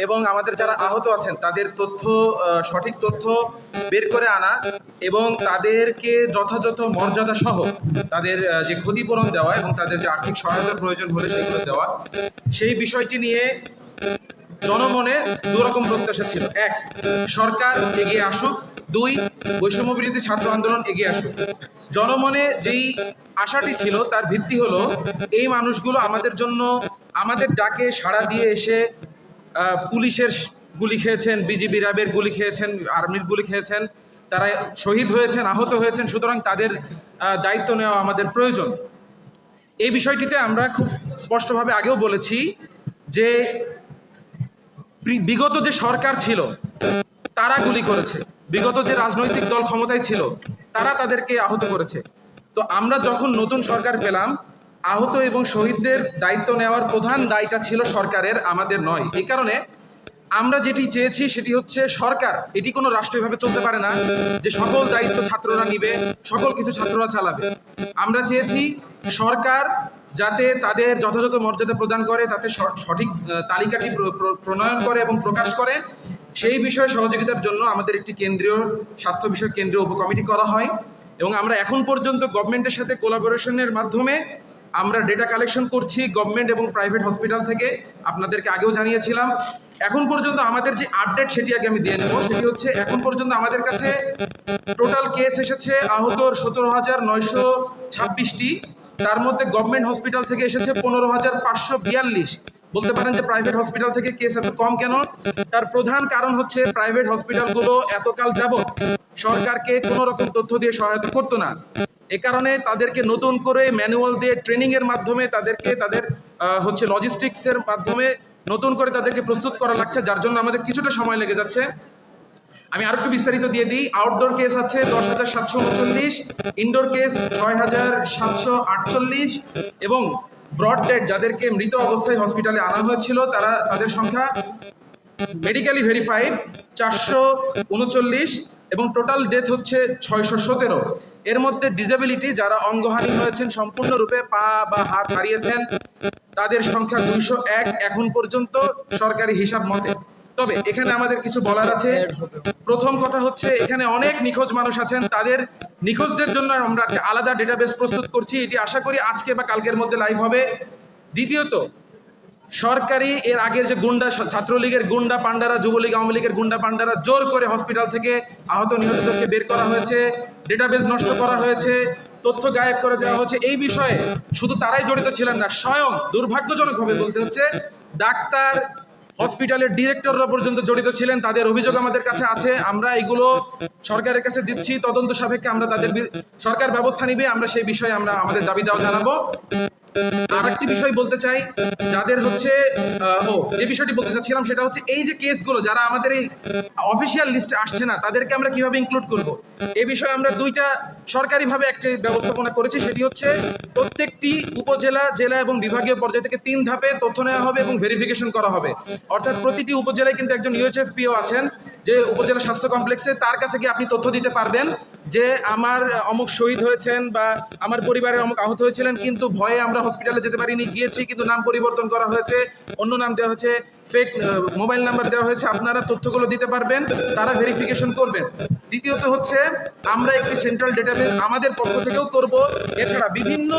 এবং আমাদের যারা আহত আছেন তাদের তথ্য, সঠিক তথ্য বের করে আনা এবং তাদেরকে যথাযথ মর্যাদা সহ তাদের যে ক্ষতিপূরণ দেওয়া এবং তাদের যে আর্থিক সহায়তার প্রয়োজন হলে সেগুলো দেওয়া, সেই বিষয়টি নিয়ে জনমনে দুরকম প্রত্যাশা ছিল। এক, সরকার এগিয়ে আসুক। দুই, বৈষম্য বিরোধী ছাত্র আন্দোলন এগিয়ে আসুক। জনমনে যেই আশাটি ছিল তার ভিত্তি হলো এই মানুষগুলো আমাদের জন্য আমাদের ডাকে সাড়া দিয়ে এসে পুলিশের গুলি খেয়েছেন, বিজিবি র্যাবের গুলি খেয়েছেন, আর্মির গুলি খেয়েছেন, তারা শহীদ হয়েছেন, আহত হয়েছেন, সুতরাং তাদের দায়িত্ব নেওয়া আমাদের প্রয়োজন। এই বিষয়টিতে আমরা খুব স্পষ্টভাবে আগেও বলেছি যে বিগত যে সরকার ছিল তারা গুলি করেছে, বিগত যে রাজনৈতিক দল ক্ষমতায় ছিল তারা তাদেরকে আহত করেছে। তো আমরা যখন নতুন সরকার পেলাম, আহত এবং শহীদদের দায়িত্ব নেওয়ার প্রধান দায়টা ছিল সরকারের, আমাদের নয়। এই কারণে আমরা যেটি চেয়েছি সেটি হচ্ছে সরকার, এটি কোনো রাষ্ট্রীয়ভাবে চলতে পারে না যে সকল দায়িত্ব ছাত্ররা নিবে, সকল কিছু ছাত্ররা চালাবে। আমরা চেয়েছি সরকার যাতে তাদের যথাযথ মর্যাদা প্রদান করে, তাতে সঠিক তালিকাটি প্রণয়ন করে এবং প্রকাশ করে, সেই বিষয়ে সহযোগিতার জন্য আমাদের একটি কেন্দ্রীয় স্বাস্থ্য বিষয়ক কেন্দ্রীয় উপকমিটি করা হয়। এবং আমরা এখন পর্যন্ত গভর্নমেন্টের সাথে কোলাবোরেশনের মাধ্যমে আমরা ডেটা কালেকশন করছি গভর্নমেন্ট এবং প্রাইভেট হসপিটাল থেকে। আপনাদেরকে আগেও জানিয়েছিলাম। এখন পর্যন্ত আমাদের যে আপডেট সেটি আগে আমি দিয়ে নেব। সেটি হচ্ছে এখন পর্যন্ত আমাদের কাছে টোটাল কেস এসেছে আহতর 17,926টি। তার মধ্যে গভর্নমেন্ট হসপিটাল থেকে এসেছে 15,542। বলতে পারেন যে প্রাইভেট হসপিটাল থেকে কেস এত কম কেন? তার প্রধান কারণ হচ্ছে প্রাইভেট হসপিটালগুলো এতকাল যাবত সরকারকে কোনো রকম তথ্য দিয়ে সহায়তা করতো না। এ কারণে তাদেরকে নতুন করে ম্যানুয়াল দিয়ে ট্রেনিংয়ের মাধ্যমে তাদেরকে তাদের লজিস্টিক্সের মাধ্যমে নতুন করে তাদেরকে প্রস্তুত করা লাগছে, যার জন্য আমাদের কিছুটা সময় লেগে যাচ্ছে। আমি আরেকটু বিস্তারিত দিয়ে দিই। আউটডোর কেস আছে 10,739, ইনডোর কেস 6,748 এবং ব্রড ডেড যাদেরকে মৃত অবস্থায় হসপিটালে আনা হয়েছিল তাদের সংখ্যা মেডিকেলি ভেরিফাইড 439 এবং টোটাল ডেথ হচ্ছে 617। এর মধ্যে ডিসেবিলিটি যারা অঙ্গহানি হয়েছেন, সম্পূর্ণরূপে পা বা হাত হারিয়েছেন, তাদের সংখ্যা 201 এখন পর্যন্ত সরকারি হিসাব মতে। তবে এখানে আমাদের কিছু বলার আছে। প্রথম কথা হচ্ছে এখানে অনেক নিখোঁজ মানুষ আছেন, তাদের নিখোঁজদের জন্য আমরা একটা আলাদা ডেটাবেস প্রস্তুত করছি, এটি আশা করি আজকে বা কালকের মধ্যে লাইভ হবে। দ্বিতীয়ত, সরকারি এর আগের যে গুন্ডা, ছাত্রলীগের গুন্ডা পান্ডারা, যুবলীগ আওয়ামী লীগের গুন্ডা পান্ডারা জোর করে হসপিটাল থেকে আহত নিহতদেরকে বের করা হয়েছে, ডেটাবেস নষ্ট করা হয়েছে, তথ্য গায়েব করে দেওয়া হচ্ছে। এই বিষয়ে শুধু তারাই জড়িত ছিলেন না, স্বয়ং দুর্ভাগ্যজনকভাবে বলতে হচ্ছে ডাক্তার, হসপিটালের ডিরেক্টররা পর্যন্ত জড়িত ছিলেন। তাদের অভিযোগ আমাদের কাছে আছে, আমরা এগুলো সরকারের কাছে দিচ্ছি, তদন্ত সাপেক্ষে আমরা সরকার ব্যবস্থা নিবে, আমরা সেই বিষয়ে আমরা আমাদের দাবি দেওয়া জানাবো। আর একটি বিষয় বলতে চাই, যাদের হচ্ছে যে বিষয়টি বলতে চাচ্ছিলাম সেটা হচ্ছে এই যে কেসগুলো যারা আমাদের এই অফিসিয়াল লিস্টে আসছে না তাদেরকে আমরা কিভাবে ইনক্লুড করব, এই বিষয়ে আমরা দুইটা সরকারিভাবে একটি ব্যবস্থাপনা করেছি। সেটি হচ্ছে প্রত্যেকটি উপজেলা, জেলা এবং বিভাগীয় পর্যায় থেকে 3 ধাপে তথ্য নেওয়া হবে এবং ভেরিফিকেশন করা হবে। অর্থাৎ প্রতিটি উপজেলায় কিন্তু একজন ইউএইচএফপিও আছেন, যে উপজেলা স্বাস্থ্য কমপ্লেক্সে, তার কাছে গিয়ে আপনি তথ্য দিতে পারবেন যে আমার অমুক শহীদ হয়েছেন বা আমার পরিবারের অমুক আহত হয়েছিলেন, কিন্তু ভয়ে আমরা হসপিটালে যেতে পারিনি, গিয়েছি কিন্তু নাম পরিবর্তন করা হয়েছে, অন্য নাম দেওয়া হয়েছে, ফেক মোবাইল নাম্বার দেওয়া হয়েছে, আপনারা তথ্যগুলো দিতে পারবেন, তারা ভেরিফিকেশন করবেন। দ্বিতীয়ত হচ্ছে আমরা একটি সেন্ট্রাল ডেটাবেস আমাদের পক্ষ থেকেও করব। এছাড়া বিভিন্ন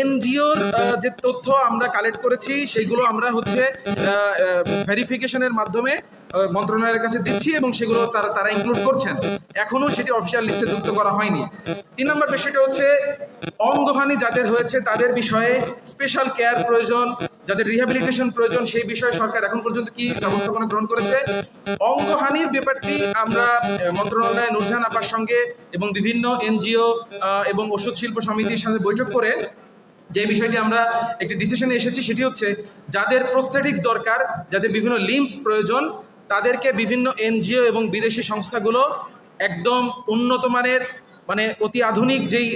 এনজিওর যে তথ্য আমরা কালেক্ট করেছি সেগুলো আমরা ভেরিফিকেশনের মাধ্যমে মন্ত্রণালয়ের কাছে দিচ্ছি এবং সেগুলো তারা ইনক্লুড করছেন। এখনো সেটি অফিসিয়াল লিস্টে যুক্ত করা হয়নি। 3 নম্বর বিষয়টা হচ্ছে অঙ্গহানি যাদের হয়েছে তাদের বিষয়ে স্পেশাল কেয়ার প্রয়োজন, যাদের রিহ্যাবিলিটেশন প্রয়োজন, সেই বিষয়ে সরকার এখন পর্যন্ত কি ব্যবস্থাপনা গ্রহণ করেছে। অঙ্গহানির ব্যাপারটি আমরা মন্ত্রণালয়ে নুরজাহান আপার সঙ্গে এবং বিভিন্ন এনজিও এবং ওষুধ শিল্প সমিতির সাথে বৈঠক করে যে বিষয়টি আমরা একটি ডিসিশনে এসেছি সেটি হচ্ছে যাদের প্রস্থেটিক্স দরকার, যাদের বিভিন্ন লিম্বস প্রয়োজন, তাদেরকে বিভিন্ন এনজিও এবং বিদেশি সংস্থাগুলো একদম উন্নত মানের মানে অতি আধুনিক যেই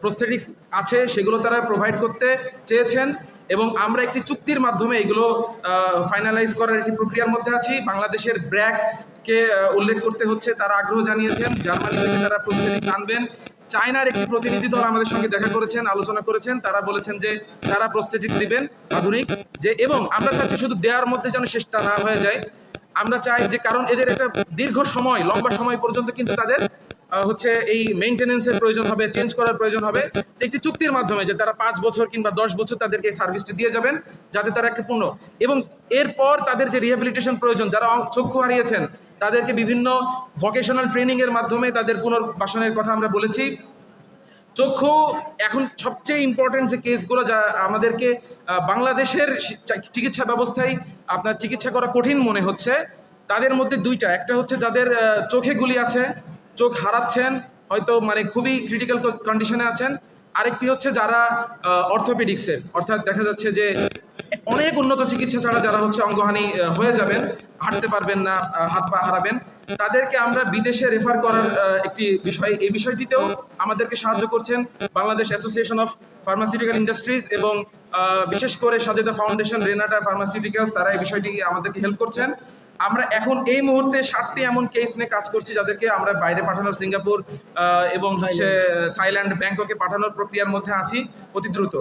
প্রস্থেটিক্স আছে সেগুলো তারা প্রোভাইড করতে চেয়েছেন এবং আমরা একটি চুক্তির মাধ্যমে এগুলো ফাইনালাইজ করার একটি প্রক্রিয়ার মধ্যে আছি। বাংলাদেশের ব্র্যাককে উল্লেখ করতে হচ্ছে, তারা আগ্রহ জানিয়েছেন, জার্মানি থেকে তারা প্রস্থেটিক্স আনবেন। চায়নার একটি প্রতিনিধি দল আমাদের সঙ্গে দেখা করেছেন, আলোচনা করেছেন। তারা বলেছেন যে তারা প্রস্থেটিক দিবেন আধুনিক, যে এবং আমরা চাচ্ছি শুধু দেওয়ার মধ্যে যেন শেষটা না হয়ে যায়। আমরা চাই যে, কারণ এদের একটা দীর্ঘ সময়, লম্বা সময় পর্যন্ত কিন্তু তাদের হচ্ছে এই মেইনটেনেন্সের প্রয়োজন হবে, চেঞ্জ করার প্রয়োজন হবে। তো একটি চুক্তির মাধ্যমে যে তারা 5 বছর কিংবা 10 বছর তাদেরকে এই সার্ভিসটি দিয়ে যাবেন, যাতে তারা একটা পূর্ণ, এবং এরপর তাদের যে রিহ্যাবিলিটেশন প্রয়োজন, যারা চক্ষু হারিয়েছেন তাদেরকে বিভিন্ন ভোকেশনাল ট্রেনিং এর মাধ্যমে তাদের পুনর্বাসনের কথা আমরা বলেছি। চক্ষু এখন সবচেয়ে ইম্পর্টেন্ট যে কেসগুলো যা আমাদেরকে বাংলাদেশের চিকিৎসা ব্যবস্থায় আপনার চিকিৎসা করা কঠিন মনে হচ্ছে, তাদের মধ্যে দুইটা। একটা হচ্ছে যাদের চোখে গুলি আছে, চোখ হারাচ্ছেন, হয়তো মানে খুবই ক্রিটিক্যাল কন্ডিশনে আছেন। আরেকটি হচ্ছে যারা অর্থোপেডিক্সের, অর্থাৎ দেখা যাচ্ছে যে অনেক উন্নত চিকিৎসা ছাড়া যারা হচ্ছে অঙ্গহানি হয়ে যাবেন, হাঁটতে পারবেন না, হাত পা হারাবেন, তাদেরকে আমরা বিদেশে রেফার করার একটি বিষয়, এই বিষয়টিতেও আমাদেরকে সাহায্য করছেন Bangladesh association of pharmaceutical industries এবং বিশেষ করে সাজেদা ফাউন্ডেশন, রেনাটা ফার্মাসিউটিক্যালস, তারা এই বিষয়টি আমাদেরকে হেল্প করছেন। আমরা এখন এই মুহূর্তে 7টি এমন কেস নিয়ে কাজ করছি যাদেরকে আমরা বাইরে পাঠানোর, সিঙ্গাপুর এবং হচ্ছে থাইল্যান্ড, ব্যাংককে পাঠানোর প্রক্রিয়ার মধ্যে আছি অতি দ্রুত।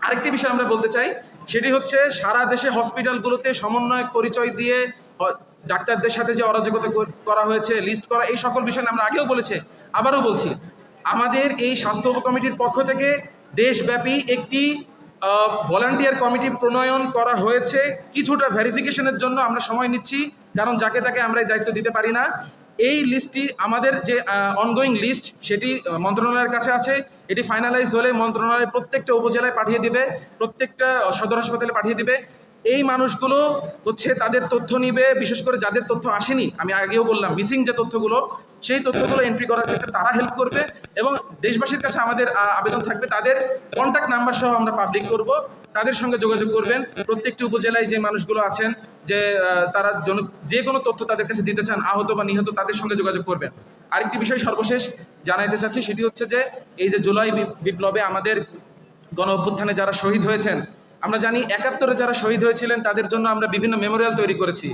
আরেকটি বিষয় আমরা বলতে চাই, সেটি হচ্ছে সারা দেশে হসপিটালগুলোতে সমন্বয়ক পরিচয় দিয়ে ডাক্তারদের সাথে যে অরাজকতা করা হয়েছে, লিস্ট করা, এই সকল বিষয় আমরা আগেও বলেছি, আবারও বলছি, আমাদের এই স্বাস্থ্য উপকমিটির পক্ষ থেকে দেশব্যাপী একটি ভলান্টিয়ার কমিটি প্রণয়ন করা হয়েছে। কিছুটা ভেরিফিকেশনের জন্য আমরা সময় নিচ্ছি, কারণ যাকে তাকে আমরা এই দায়িত্ব দিতে পারি না। এই লিস্টটি, আমাদের যে অনগোয়িং লিস্ট, সেটি মন্ত্রণালয়ের কাছে আছে। এটি ফাইনালাইজ হলে মন্ত্রণালয় প্রত্যেকটা উপজেলায় পাঠিয়ে দিবে, প্রত্যেকটা সদর হাসপাতালে পাঠিয়ে দিবে। এই মানুষগুলো হচ্ছে তাদের তথ্য নিবে, বিশেষ করে যাদের তথ্য আসেনি, আমি আগেও বললাম মিসিং যে তথ্যগুলো, সেই তথ্যগুলো এন্ট্রি করার ক্ষেত্রে তারা হেল্প করবে। এবং দেশবাসীর কাছে আমাদের আবেদন থাকবে, তাদের কন্ট্যাক্ট নাম্বার সহ আমরা পাবলিক করব, তাদের সঙ্গে যোগাযোগ করবেন। প্রত্যেকটি উপজেলায় যে মানুষগুলো আছেন, যে তারা যে কোনো তথ্য তাদের কাছে দিতে চান, আহত বা নিহত, তাদের সঙ্গে যোগাযোগ করবেন। আরেকটি বিষয় সর্বশেষ জানাইতে চাচ্ছি, সেটি হচ্ছে যে এই যে জুলাই বিপ্লবে আমাদের গণ অভ্যুত্থানে যারা শহীদ হয়েছেন, আমরা জানি 71-এ যারা শহীদ হয়েছিলেন তাদের জন্য আমরা বিভিন্ন মেমোরিয়াল তৈরি করেছি,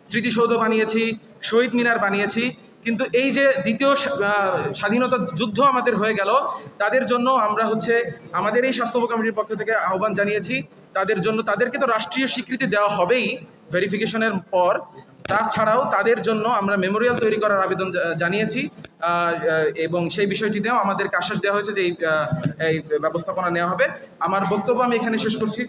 স্মৃতিসৌধ বানিয়েছি, শহীদ মিনার বানিয়েছি। কিন্তু এই যে দ্বিতীয় স্বাধীনতা যুদ্ধ আমাদের হয়ে গেল, তাদের জন্য আমরা হচ্ছে আমাদের এই স্বাস্থ্য কমিটির পক্ষ থেকে আহ্বান জানিয়েছি, তাদের জন্য, তাদেরকে তো রাষ্ট্রীয় স্বীকৃতি দেওয়া হবেই ভেরিফিকেশনের পর, তাছাড়াও তাদের জন্য আমরা মেমোরিয়াল তৈরি করার আবেদন জানিয়েছি। এবং সেই বিষয়টিতেও আমাদেরকে আশ্বাস দেওয়া হয়েছে যে এই ব্যবস্থাপনা নেওয়া হবে। আমার বক্তব্য আমি এখানে শেষ করছি।